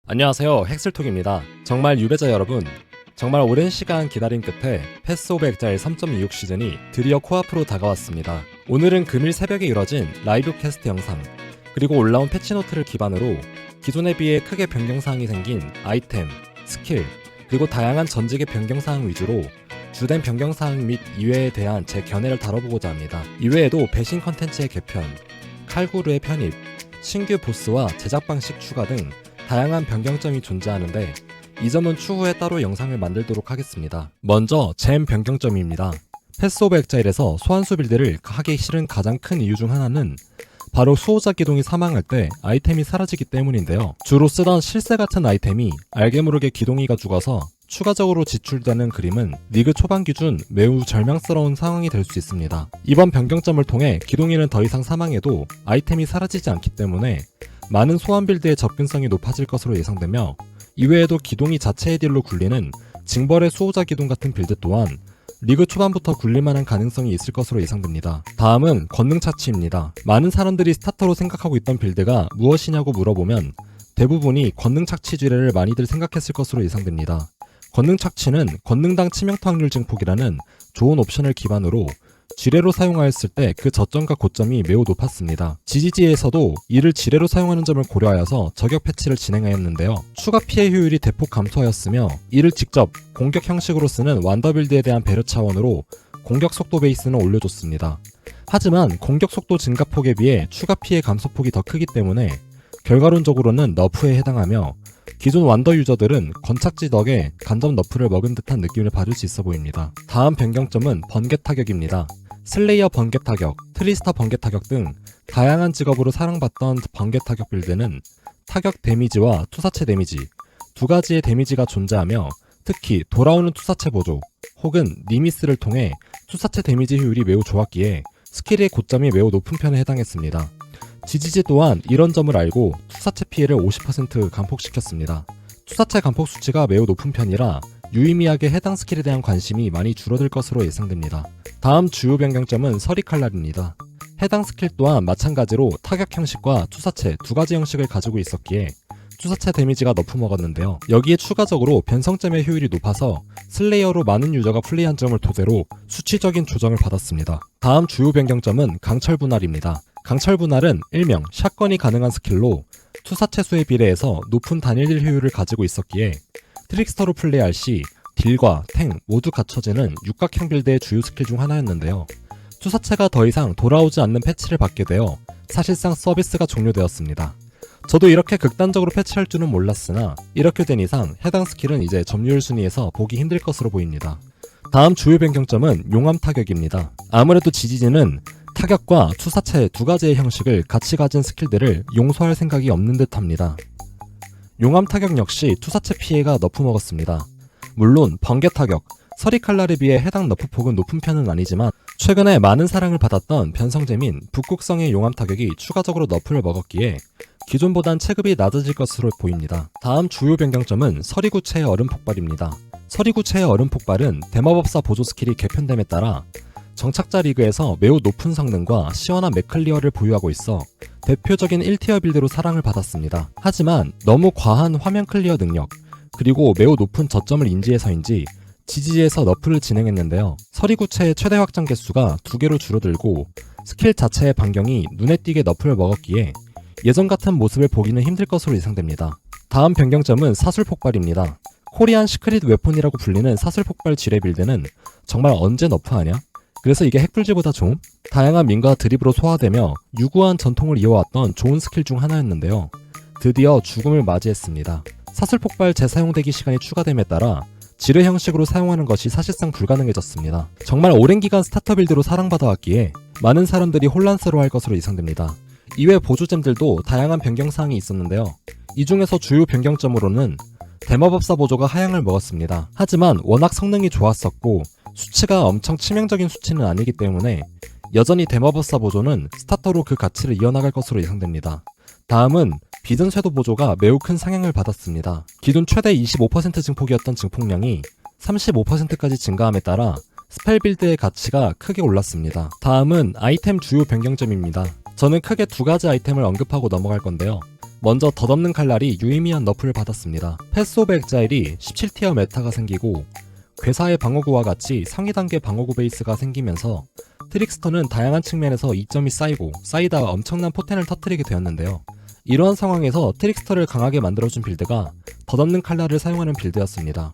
안녕하세요, 헥슬톡입니다. 정말 유배자 여러분, 정말 오랜 시간 기다림 끝에 패스 오브 엑자일 3.26 시즌이 드디어 코앞으로 다가왔습니다. 오늘은 금일 새벽에 이뤄진 라이브 캐스트 영상, 그리고 올라온 패치노트를 기반으로 기존에 비해 크게 변경사항이 생긴 아이템, 스킬, 그리고 다양한 전직의 변경사항 위주로 주된 변경사항 및 이외에 대한 제 견해를 다뤄보고자 합니다. 이외에도 배신 컨텐츠의 개편, 칼구르의 편입, 신규 보스와 제작 방식 추가 등 다양한 변경점이 존재하는데 이 점은 추후에 따로 영상을 만들도록 하겠습니다. 먼저 잼 변경점입니다. 패스 오브 엑자일에서 소환수 빌드를 하기 싫은 가장 큰 이유 중 하나는 바로 수호자 기둥이 사망할 때 아이템이 사라지기 때문인데요. 주로 쓰던 실세 같은 아이템이 알게 모르게 기둥이가 죽어서 추가적으로 지출되는 그림은 리그 초반 기준 매우 절망스러운 상황이 될 수 있습니다. 이번 변경점을 통해 기둥이는 더 이상 사망해도 아이템이 사라지지 않기 때문에 많은 소환 빌드의 접근성이 높아질 것으로 예상되며, 이외에도 기둥이 자체의 딜로 굴리는 징벌의 수호자 기둥 같은 빌드 또한 리그 초반부터 굴릴만한 가능성이 있을 것으로 예상됩니다. 다음은 권능 착취입니다. 많은 사람들이 스타터로 생각하고 있던 빌드가 무엇이냐고 물어보면 대부분이 권능 착취 지뢰를 많이들 생각했을 것으로 예상됩니다. 권능 착취는 권능당 치명타 확률 증폭이라는 좋은 옵션을 기반으로 지뢰로 사용하였을 때 그 저점과 고점이 매우 높았습니다. GGG에서도 이를 지뢰로 사용하는 점을 고려하여서 저격 패치를 진행하였는데요. 추가 피해 효율이 대폭 감소하였으며 이를 직접 공격 형식으로 쓰는 완더 빌드에 대한 배려 차원으로 공격 속도 베이스는 올려줬습니다. 하지만 공격 속도 증가폭에 비해 추가 피해 감소폭이 더 크기 때문에 결과론적으로는 너프에 해당하며 기존 완더 유저들은 건착지 덕에 간접 너프를 먹은 듯한 느낌을 받을 수 있어 보입니다. 다음 변경점은 번개 타격입니다. 슬레이어 번개 타격, 트리스터 번개 타격 등 다양한 직업으로 사랑받던 번개 타격 빌드는 타격 데미지와 투사체 데미지 두 가지의 데미지가 존재하며, 특히 돌아오는 투사체 보조 혹은 니미스를 통해 투사체 데미지 효율이 매우 좋았기에 스킬의 고점이 매우 높은 편에 해당했습니다. GGG 또한 이런 점을 알고 투사체 피해를 50% 감폭시켰습니다. 투사체 감폭 수치가 매우 높은 편이라 유의미하게 해당 스킬에 대한 관심이 많이 줄어들 것으로 예상됩니다. 다음 주요 변경점은 서리 칼날입니다. 해당 스킬 또한 마찬가지로 타격 형식과 투사체 두 가지 형식을 가지고 있었기에 투사체 데미지가 너프 먹었는데요. 여기에 추가적으로 변성점의 효율이 높아서 슬레이어로 많은 유저가 플레이한 점을 토대로 수치적인 조정을 받았습니다. 다음 주요 변경점은 강철 분할입니다. 강철 분할은 일명 샷건이 가능한 스킬로 투사체 수에 비례해서 높은 단일 딜 효율을 가지고 있었기에 트릭스터로 플레이할 시 딜과 탱 모두 갖춰지는 육각형 빌드의 주요 스킬 중 하나였는데요. 투사체가 더 이상 돌아오지 않는 패치를 받게 되어 사실상 서비스가 종료되었습니다. 저도 이렇게 극단적으로 패치할 줄은 몰랐으나 이렇게 된 이상 해당 스킬은 이제 점유율 순위에서 보기 힘들 것으로 보입니다. 다음 주요 변경점은 용암 타격입니다. 아무래도 GGG는 타격과 투사체 두 가지의 형식을 같이 가진 스킬들을 용서할 생각이 없는 듯 합니다. 용암 타격 역시 투사체 피해가 너프 먹었습니다. 물론 번개 타격, 서리 칼날에 비해 해당 너프폭은 높은 편은 아니지만 최근에 많은 사랑을 받았던 변성잼인 북극성의 용암 타격이 추가적으로 너프를 먹었기에 기존보단 체급이 낮아질 것으로 보입니다. 다음 주요 변경점은 서리구체의 얼음 폭발입니다. 서리구체의 얼음 폭발은 대마법사 보조 스킬이 개편됨에 따라 정착자 리그에서 매우 높은 성능과 시원한 맥클리어를 보유하고 있어 대표적인 1티어 빌드로 사랑을 받았습니다. 하지만 너무 과한 화면 클리어 능력, 그리고 매우 높은 저점을 인지해서인지 GGG에서 너프를 진행했는데요. 서리구체의 최대 확장 개수가 2개로 줄어들고 스킬 자체의 반경이 눈에 띄게 너프를 먹었기에 예전 같은 모습을 보기는 힘들 것으로 예상됩니다. 다음 변경점은 사술 폭발입니다. 코리안 시크릿 웨폰이라고 불리는 사술 폭발 지뢰 빌드는 정말 언제 너프하냐? 그래서 이게 핵불지보다 좀? 다양한 밈과 드립으로 소화되며 유구한 전통을 이어왔던 좋은 스킬 중 하나였는데요. 드디어 죽음을 맞이했습니다. 사슬폭발 재사용되기 시간이 추가됨에 따라 지뢰 형식으로 사용하는 것이 사실상 불가능해졌습니다. 정말 오랜 기간 스타터 빌드로 사랑받아왔기에 많은 사람들이 혼란스러워할 것으로 예상됩니다. 이외 보조잼들도 다양한 변경사항이 있었는데요. 이 중에서 주요 변경점으로는 대마법사 보조가 하향을 먹었습니다. 하지만 워낙 성능이 좋았었고 수치가 엄청 치명적인 수치는 아니기 때문에 여전히 대마법사 보조는 스타터로 그 가치를 이어나갈 것으로 예상됩니다. 다음은 비든 쇄도 보조가 매우 큰 상향을 받았습니다. 기존 최대 25% 증폭이었던 증폭량이 35%까지 증가함에 따라 스펠 빌드의 가치가 크게 올랐습니다. 다음은 아이템 주요 변경점입니다. 저는 크게 두 가지 아이템을 언급하고 넘어갈 건데요. 먼저 덧없는 칼날이 유의미한 너프를 받았습니다. 패스 오브 엑자일이 17티어 메타가 생기고 괴사의 방어구와 같이 상위 단계 방어구 베이스가 생기면서 트릭스터는 다양한 측면에서 이점이 쌓이고 쌓이다가 엄청난 포텐을 터뜨리게 되었는데요. 이러한 상황에서 트릭스터를 강하게 만들어준 빌드가 덧없는 칼날을 사용하는 빌드였습니다.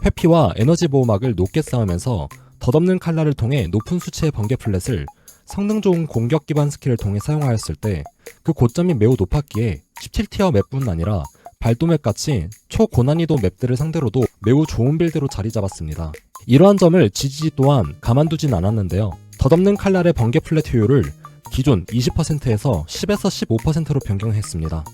회피와 에너지 보호막을 높게 쌓으면서 덧없는 칼날을 통해 높은 수치의 번개 플랫을 성능 좋은 공격 기반 스킬을 통해 사용하였을 때 그 고점이 매우 높았기에 17티어 맵뿐 아니라 발도맵 같이 초고난이도 맵들을 상대로도 매우 좋은 빌드로 자리 잡았습니다. 이러한 점을 GG 또한 가만두진 않았는데요. 덧없는 칼날의 번개 플랫 효율을 기존 20%에서 10에서 15%로 변경했습니다.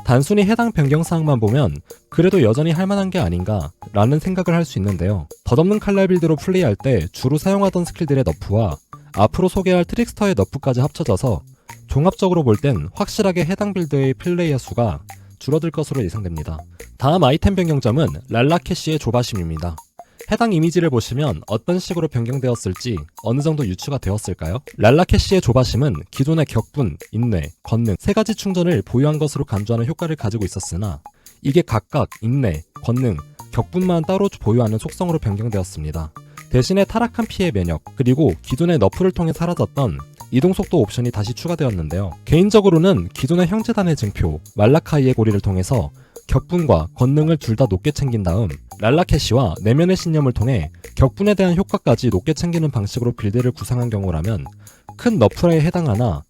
단순히 해당 변경사항만 보면 그래도 여전히 할만한 게 아닌가 라는 생각을 할 수 있는데요. 덧없는 칼날 빌드로 플레이할 때 주로 사용하던 스킬들의 너프와 앞으로 소개할 트릭스터의 너프까지 합쳐져서 종합적으로 볼 땐 확실하게 해당 빌드의 플레이어 수가 줄어들 것으로 예상됩니다. 다음 아이템 변경점은 랄라캐시의 조바심입니다. 해당 이미지를 보시면 어떤 식으로 변경되었을지 어느 정도 유추가 되었을까요? 랄라캐시의 조바심은 기존의 격분, 인내, 권능 세 가지 충전을 보유한 것으로 간주하는 효과를 가지고 있었으나 이게 각각 인내, 권능, 격분만 따로 보유하는 속성으로 변경되었습니다. 대신에 타락한 피해 면역, 그리고 기존의 너프를 통해 사라졌던 이동속도 옵션이 다시 추가되었는데요. 개인적으로는 기존의 형제단의 증표, 말라카이의 고리를 통해서 격분과 권능을 둘 다 높게 챙긴 다음 랄라캐시와 내면의 신념을 통해 격분에 대한 효과까지 높게 챙기는 방식으로 빌드를 구상한 경우라면 큰 너프라에 해당하나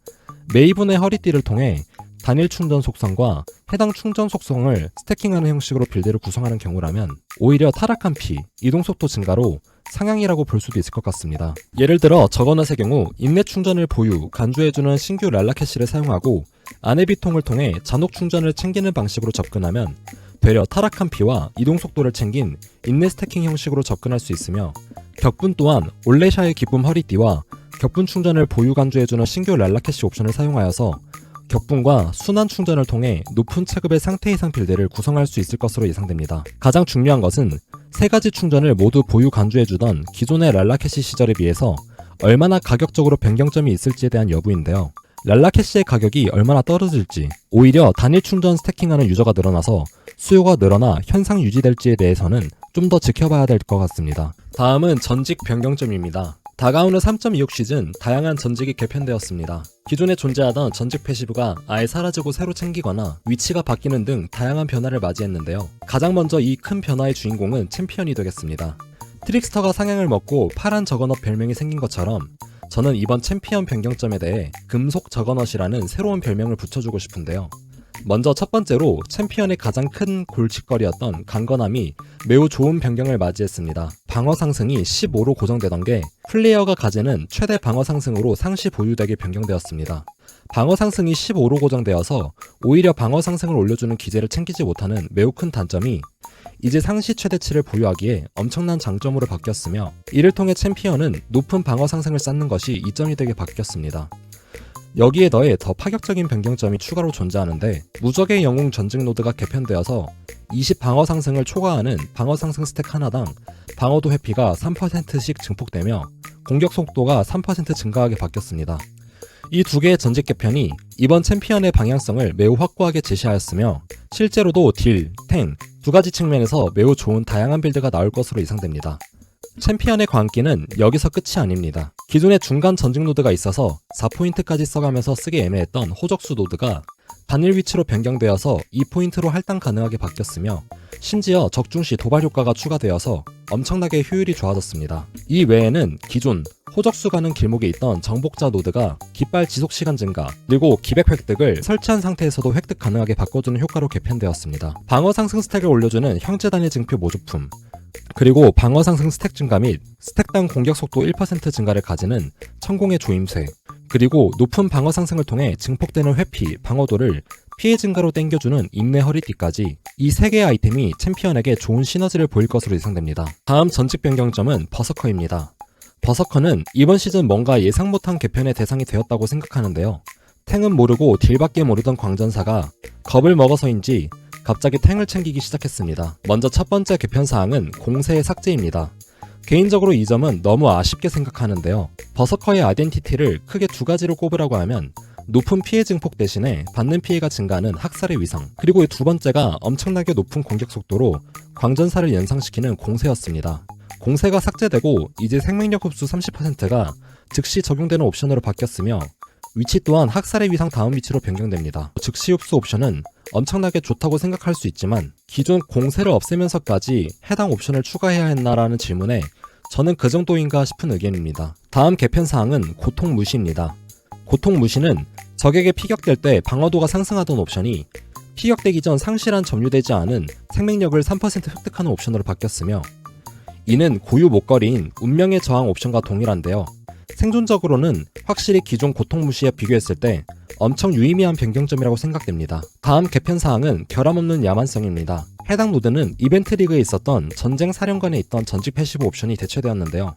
메이븐의 허리띠를 통해 단일 충전 속성과 해당 충전 속성을 스태킹하는 형식으로 빌드를 구성하는 경우라면 오히려 타락한 피, 이동속도 증가로 상향이라고 볼 수도 있을 것 같습니다. 예를 들어 저거넛의 경우 인내 충전을 보유, 간주해주는 신규 랄라캐시를 사용하고 아네비통을 통해 잔혹 충전을 챙기는 방식으로 접근하면 되려 타락한 피와 이동속도를 챙긴 인내 스태킹 형식으로 접근할 수 있으며 격분 또한 올레샤의 기쁨 허리띠와 격분 충전을 보유 간주해주는 신규 랄라캐시 옵션을 사용하여서 격분과 순환 충전을 통해 높은 체급의 상태 이상 빌드를 구성할 수 있을 것으로 예상됩니다. 가장 중요한 것은 세 가지 충전을 모두 보유 간주해주던 기존의 랄라캐시 시절에 비해서 얼마나 가격적으로 변경점이 있을지에 대한 여부인데요. 랄라캐시의 가격이 얼마나 떨어질지, 오히려 단일 충전 스태킹하는 유저가 늘어나서 수요가 늘어나 현상 유지될지에 대해서는 좀 더 지켜봐야 될 것 같습니다. 다음은 전직 변경점입니다. 다가오는 3.26 시즌 다양한 전직이 개편되었습니다. 기존에 존재하던 전직 패시브가 아예 사라지고 새로 챙기거나 위치가 바뀌는 등 다양한 변화를 맞이했는데요. 가장 먼저 이 큰 변화의 주인공은 챔피언이 되겠습니다. 트릭스터가 상향을 먹고 파란 저거넛 별명이 생긴 것처럼 저는 이번 챔피언 변경점에 대해 금속 저거넛이라는 새로운 별명을 붙여주고 싶은데요. 먼저 첫 번째로 챔피언의 가장 큰 골칫거리였던 강건함이 매우 좋은 변경을 맞이했습니다. 방어 상승이 15로 고정되던 게 플레이어가 가지는 최대 방어 상승으로 상시 보유되게 변경되었습니다. 방어 상승이 15로 고정되어서 오히려 방어 상승을 올려주는 기재를 챙기지 못하는 매우 큰 단점이 이제 상시 최대치를 보유하기에 엄청난 장점으로 바뀌었으며 이를 통해 챔피언은 높은 방어 상승을 쌓는 것이 이점이 되게 바뀌었습니다. 여기에 더해 더 파격적인 변경점이 추가로 존재하는데 무적의 영웅 전직 노드가 개편되어서 20 방어 상승을 초과하는 방어 상승 스택 하나당 방어도 회피가 3%씩 증폭되며 공격 속도가 3% 증가하게 바뀌었습니다. 이 두 개의 전직 개편이 이번 챔피언의 방향성을 매우 확고하게 제시하였으며 실제로도 딜, 탱 두 가지 측면에서 매우 좋은 다양한 빌드가 나올 것으로 예상됩니다. 챔피언의 광기는 여기서 끝이 아닙니다. 기존에 중간 전직 노드가 있어서 4포인트까지 써가면서 쓰기 애매했던 호적수 노드가 단일 위치로 변경되어서 2포인트로 할당 가능하게 바뀌었으며 심지어 적중시 도발 효과가 추가되어서 엄청나게 효율이 좋아졌습니다. 이 외에는 기존 호적수 가는 길목에 있던 정복자 노드가 깃발 지속시간 증가 그리고 기백 획득을 설치한 상태에서도 획득 가능하게 바꿔주는 효과로 개편되었습니다. 방어 상승 스택을 올려주는 형제단의 증표 모조품 그리고 방어 상승 스택 증가 및 스택당 공격 속도 1% 증가를 가지는 천공의 조임쇠 그리고 높은 방어 상승을 통해 증폭되는 회피, 방어도를 피해 증가로 땡겨주는 인내 허리띠까지 이 3개의 아이템이 챔피언에게 좋은 시너지를 보일 것으로 예상됩니다. 다음 전직 변경점은 버서커입니다. 버서커는 이번 시즌 뭔가 예상 못한 개편의 대상이 되었다고 생각하는데요. 탱은 모르고 딜밖에 모르던 광전사가 겁을 먹어서인지 갑자기 탱을 챙기기 시작했습니다. 먼저 첫 번째 개편 사항은 공세의 삭제입니다. 개인적으로 이 점은 너무 아쉽게 생각하는데요. 버서커의 아이덴티티를 크게 두 가지로 꼽으라고 하면 높은 피해 증폭 대신에 받는 피해가 증가하는 학살의 위상, 그리고 두 번째가 엄청나게 높은 공격 속도로 광전사를 연상시키는 공세였습니다. 공세가 삭제되고 이제 생명력 흡수 30%가 즉시 적용되는 옵션으로 바뀌었으며 위치 또한 학살의 위상 다음 위치로 변경됩니다. 즉시 흡수 옵션은 엄청나게 좋다고 생각할 수 있지만 기존 공세를 없애면서까지 해당 옵션을 추가해야 했나라는 질문에 저는 그 정도인가 싶은 의견입니다. 다음 개편사항은 고통 무시입니다. 고통 무시는 적에게 피격될 때 방어도가 상승하던 옵션이 피격되기 전 상실한 점유되지 않은 생명력을 3% 획득하는 옵션으로 바뀌었으며 이는 고유 목걸이인 운명의 저항 옵션과 동일한데요. 생존적으로는 확실히 기존 고통 무시에 비교했을 때 엄청 유의미한 변경점이라고 생각됩니다. 다음 개편사항은 결함없는 야만성입니다. 해당 노드는 이벤트 리그에 있었던 전쟁 사령관에 있던 전직 패시브 옵션이 대체되었는데요.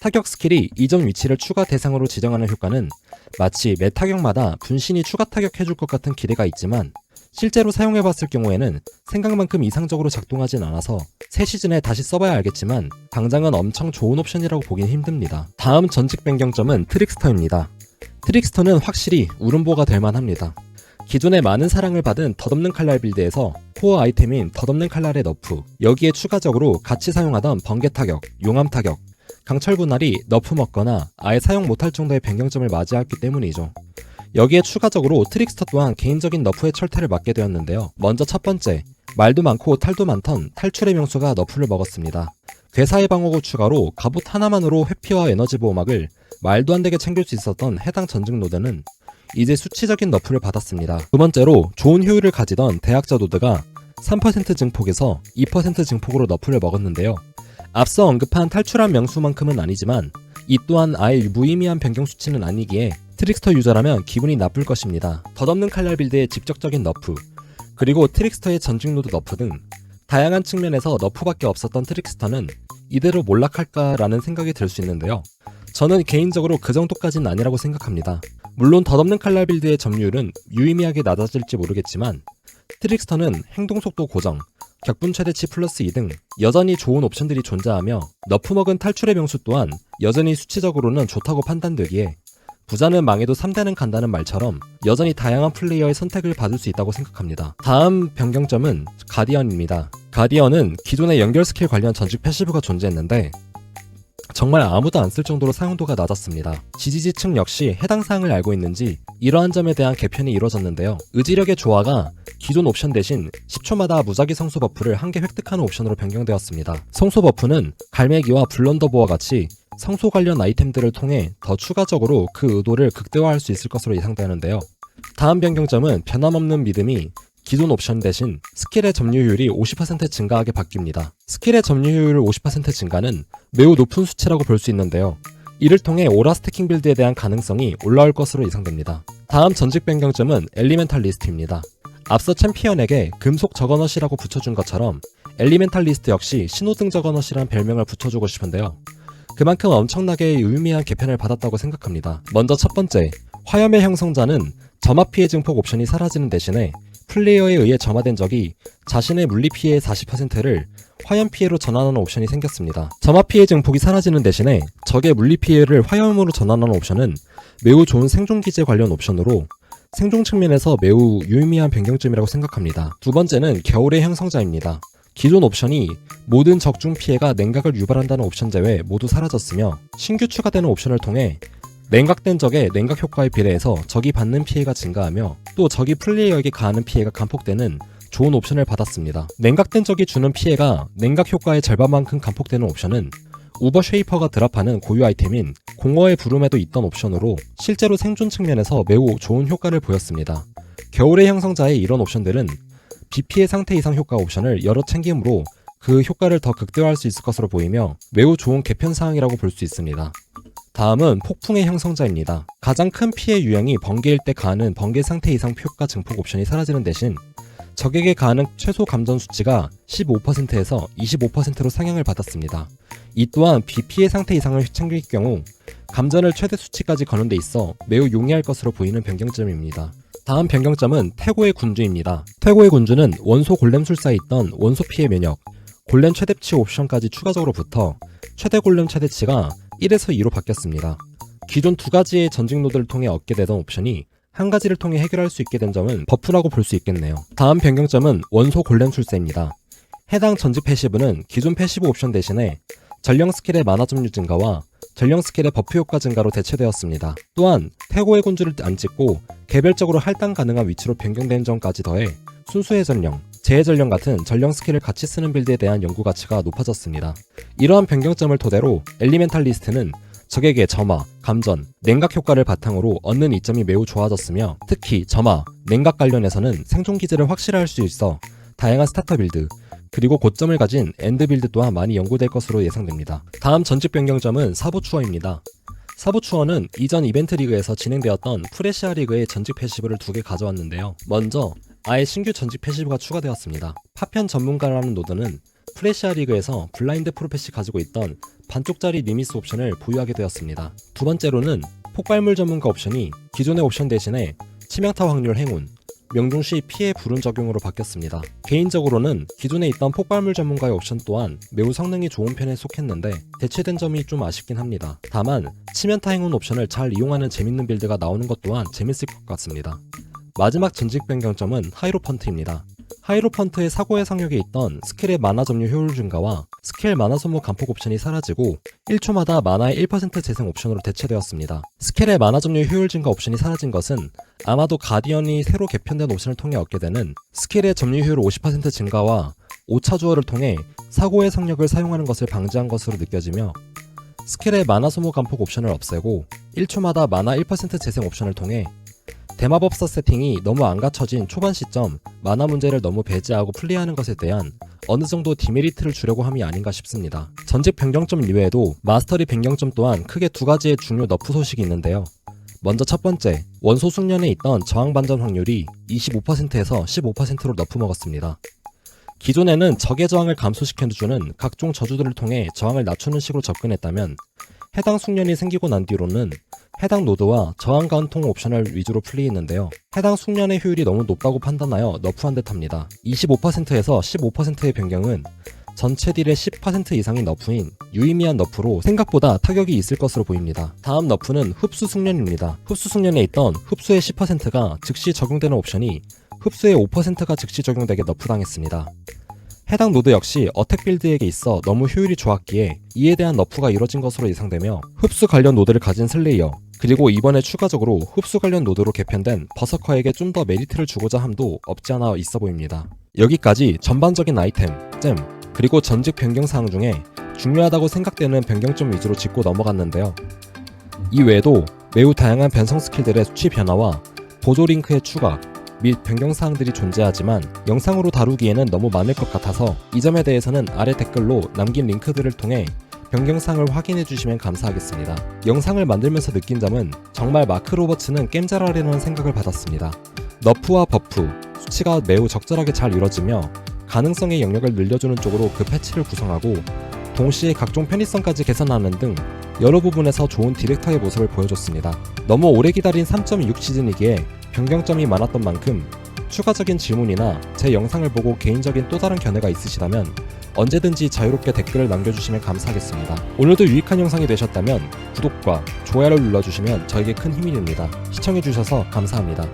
타격 스킬이 이전 위치를 추가 대상으로 지정하는 효과는 마치 매 타격마다 분신이 추가 타격해줄 것 같은 기대가 있지만 실제로 사용해봤을 경우에는 생각만큼 이상적으로 작동하진 않아서 새 시즌에 다시 써봐야 알겠지만 당장은 엄청 좋은 옵션이라고 보긴 힘듭니다. 다음 전직 변경점은 트릭스터입니다. 트릭스터는 확실히 울음보가 될만합니다. 기존에 많은 사랑을 받은 덧없는 칼날 빌드에서 코어 아이템인 덧없는 칼날의 너프, 여기에 추가적으로 같이 사용하던 번개 타격, 용암 타격, 강철 분할이 너프 먹거나 아예 사용 못할 정도의 변경점을 맞이했기 때문이죠. 여기에 추가적으로 트릭스터 또한 개인적인 너프의 철퇴를 맞게 되었는데요. 먼저 첫 번째, 말도 많고 탈도 많던 탈출의 명수가 너프를 먹었습니다. 괴사의 방어구 추가로 갑옷 하나만으로 회피와 에너지 보호막을 말도 안 되게 챙길 수 있었던 해당 전직 노드는 이제 수치적인 너프를 받았습니다. 두 번째로 좋은 효율을 가지던 대학자 노드가 3% 증폭에서 2% 증폭으로 너프를 먹었는데요. 앞서 언급한 탈출한 명수만큼은 아니지만 이 또한 아예 무의미한 변경 수치는 아니기에 트릭스터 유저라면 기분이 나쁠 것입니다. 덧없는 칼날 빌드의 직접적인 너프, 그리고 트릭스터의 전직 노드 너프 등 다양한 측면에서 너프밖에 없었던 트릭스터는 이대로 몰락할까라는 생각이 들 수 있는데요. 저는 개인적으로 그 정도까지는 아니라고 생각합니다. 물론 덧없는 칼날 빌드의 점유율은 유의미하게 낮아질지 모르겠지만 트릭스터는 행동속도 고정, 격분 최대치 플러스 2 등 여전히 좋은 옵션들이 존재하며 너프 먹은 탈출의 명수 또한 여전히 수치적으로는 좋다고 판단되기에 부자는 망해도 3대는 간다는 말처럼 여전히 다양한 플레이어의 선택을 받을 수 있다고 생각합니다. 다음 변경점은 가디언입니다. 가디언은 기존의 연결 스킬 관련 전직 패시브가 존재했는데 정말 아무도 안 쓸 정도로 사용도가 낮았습니다. GGG 측 역시 해당 사항을 알고 있는지 이러한 점에 대한 개편이 이루어졌는데요. 의지력의 조화가 기존 옵션 대신 10초마다 무작위 성소 버프를 한 개 획득하는 옵션으로 변경되었습니다. 성소 버프는 갈매기와 블런더보와 같이 성소 관련 아이템들을 통해 더 추가적으로 그 의도를 극대화할 수 있을 것으로 예상되는데요. 다음 변경점은 변함없는 믿음이 기존 옵션 대신 스킬의 점유율이 50% 증가하게 바뀝니다. 스킬의 점유율 50% 증가는 매우 높은 수치라고 볼 수 있는데요. 이를 통해 오라 스태킹 빌드에 대한 가능성이 올라올 것으로 예상됩니다. 다음 전직 변경점은 엘리멘탈 리스트입니다. 앞서 챔피언에게 금속 저거넛이라고 붙여준 것처럼 엘리멘탈 리스트 역시 신호등 저거넛이란 별명을 붙여주고 싶은데요. 그만큼 엄청나게 유의미한 개편을 받았다고 생각합니다. 먼저 첫 번째, 화염의 형성자는 점화 피해 증폭 옵션이 사라지는 대신에 플레이어에 의해 점화된 적이 자신의 물리 피해의 40%를 화염 피해로 전환하는 옵션이 생겼습니다. 점화 피해 증폭이 사라지는 대신에 적의 물리 피해를 화염으로 전환하는 옵션은 매우 좋은 생존 기제 관련 옵션으로 생존 측면에서 매우 유의미한 변경점이라고 생각합니다. 두 번째는 겨울의 형성자입니다. 기존 옵션이 모든 적중 피해가 냉각을 유발한다는 옵션 제외 모두 사라졌으며 신규 추가되는 옵션을 통해 냉각된 적의 냉각 효과에 비례해서 적이 받는 피해가 증가하며 또 적이 플레이어에게 가하는 피해가 감폭되는 좋은 옵션을 받았습니다. 냉각된 적이 주는 피해가 냉각 효과의 절반만큼 감폭되는 옵션은 우버 쉐이퍼가 드랍하는 고유 아이템인 공허의 부름에도 있던 옵션으로 실제로 생존 측면에서 매우 좋은 효과를 보였습니다. 겨울의 형성자의 이런 옵션들은 BP의 상태 이상 효과 옵션을 여러 챙김으로 그 효과를 더 극대화할 수 있을 것으로 보이며 매우 좋은 개편 사항이라고 볼 수 있습니다. 다음은 폭풍의 형성자입니다. 가장 큰 피해 유형이 번개일 때 가하는 번개 상태 이상 효과 증폭 옵션이 사라지는 대신 적에게 가하는 최소 감전 수치가 15%에서 25%로 상향을 받았습니다. 이 또한 BP의 상태 이상을 챙길 경우 감전을 최대 수치까지 거는 데 있어 매우 용이할 것으로 보이는 변경점입니다. 다음 변경점은 태고의 군주입니다. 태고의 군주는 원소 골렘술사에 있던 원소 피해 면역, 골렘 최대치 옵션까지 추가적으로 붙어 최대 골렘 최대치가 1에서 2로 바뀌었습니다. 기존 두 가지의 전직 노드를 통해 얻게 되던 옵션이 한 가지를 통해 해결할 수 있게 된 점은 버프라고 볼 수 있겠네요. 다음 변경점은 원소 골렘 출세입니다. 해당 전직 패시브는 기존 패시브 옵션 대신에 전령 스킬의 마나 점유 증가와 전령 스킬의 버프 효과 증가로 대체되었습니다. 또한 태고의 군주를 안 찍고 개별적으로 할당 가능한 위치로 변경된 점까지 더해 순수의 전령, 재해 전령 같은 전령 스킬을 같이 쓰는 빌드에 대한 연구 가치가 높아졌습니다. 이러한 변경점을 토대로 엘리멘탈리스트는 적에게 점화, 감전, 냉각 효과를 바탕으로 얻는 이점이 매우 좋아졌으며 특히 점화, 냉각 관련해서는 생존 기제를 확실히 할 수 있어 다양한 스타터 빌드, 그리고 고점을 가진 엔드 빌드 또한 많이 연구될 것으로 예상됩니다. 다음 전직 변경점은 사부 추어입니다. 사부 추어는 이전 이벤트 리그에서 진행되었던 프레시아 리그의 전직 패시브를 2개 가져왔는데요. 먼저 아예 신규 전직 패시브가 추가되었습니다. 파편 전문가라는 노드는 프레시아 리그에서 블라인드 프로펫이 가지고 있던 반쪽짜리 니미스 옵션을 보유하게 되었습니다. 두 번째로는 폭발물 전문가 옵션이 기존의 옵션 대신에 치명타 확률 행운, 명중시 피해 불운 적용으로 바뀌었습니다. 개인적으로는 기존에 있던 폭발물 전문가의 옵션 또한 매우 성능이 좋은 편에 속했는데 대체된 점이 좀 아쉽긴 합니다. 다만 치명타 행운 옵션을 잘 이용하는 재밌는 빌드가 나오는 것 또한 재밌을 것 같습니다. 마지막 전직 변경점은 하이로펀트입니다. 하이로펀트의 사고의 상륙에 있던 스킬의 마나 점유 효율 증가와 스킬 마나 소모 감폭 옵션이 사라지고 1초마다 마나의 1% 재생 옵션으로 대체되었습니다. 스킬의 마나 점유 효율 증가 옵션이 사라진 것은 아마도 가디언이 새로 개편된 옵션을 통해 얻게 되는 스킬의 점유 효율 50% 증가와 5차 주어를 통해 사고의 성력을 사용하는 것을 방지한 것으로 느껴지며 스킬의 마나 소모 감폭 옵션을 없애고 1초마다 마나 1% 재생 옵션을 통해 대마법사 세팅이 너무 안 갖춰진 초반 시점 마나 문제를 너무 배제하고 플레이하는 것에 대한 어느 정도 디메리트를 주려고 함이 아닌가 싶습니다. 전직 변경점 이외에도 마스터리 변경점 또한 크게 2가지의 중요 너프 소식이 있는데요. 먼저 첫 번째, 원소 숙련에 있던 저항 반전 확률이 25%에서 15%로 너프 먹었습니다. 기존에는 적의 저항을 감소시켜주는 각종 저주들을 통해 저항을 낮추는 식으로 접근했다면 해당 숙련이 생기고 난 뒤로는 해당 노드와 저항 관통 옵션을 위주로 플레이했는데요. 해당 숙련의 효율이 너무 높다고 판단하여 너프한 듯합니다. 25%에서 15%의 변경은 전체 딜의 10% 이상인 너프인 유의미한 너프로 생각보다 타격이 있을 것으로 보입니다. 다음 너프는 흡수 숙련입니다. 흡수 숙련에 있던 흡수의 10%가 즉시 적용되는 옵션이 흡수의 5%가 즉시 적용되게 너프당했습니다. 해당 노드 역시 어택 빌드에게 있어 너무 효율이 좋았기에 이에 대한 너프가 이뤄진 것으로 예상되며 흡수 관련 노드를 가진 슬레이어, 그리고 이번에 추가적으로 흡수 관련 노드로 개편된 버서커에게 좀 더 메리트를 주고자 함도 없지 않아 있어 보입니다. 여기까지 전반적인 아이템, 잼, 그리고 전직 변경 사항 중에 중요하다고 생각되는 변경점 위주로 짚고 넘어갔는데요. 이 외에도 매우 다양한 변성 스킬들의 수치 변화와 보조 링크의 추가 및 변경사항들이 존재하지만 영상으로 다루기에는 너무 많을 것 같아서 이 점에 대해서는 아래 댓글로 남긴 링크들을 통해 변경사항을 확인해 주시면 감사하겠습니다. 영상을 만들면서 느낀 점은 정말 마크 로버츠는 게임 잘하려는 생각을 받았습니다. 너프와 버프, 수치가 매우 적절하게 잘 이루어지며 가능성의 영역을 늘려주는 쪽으로 그 패치를 구성하고 동시에 각종 편의성까지 개선하는 등 여러 부분에서 좋은 디렉터의 모습을 보여줬습니다. 너무 오래 기다린 3.26 시즌이기에 변경점이 많았던 만큼 추가적인 질문이나 제 영상을 보고 개인적인 또 다른 견해가 있으시다면 언제든지 자유롭게 댓글을 남겨주시면 감사하겠습니다. 오늘도 유익한 영상이 되셨다면 구독과 좋아요를 눌러주시면 저에게 큰 힘이 됩니다. 시청해주셔서 감사합니다.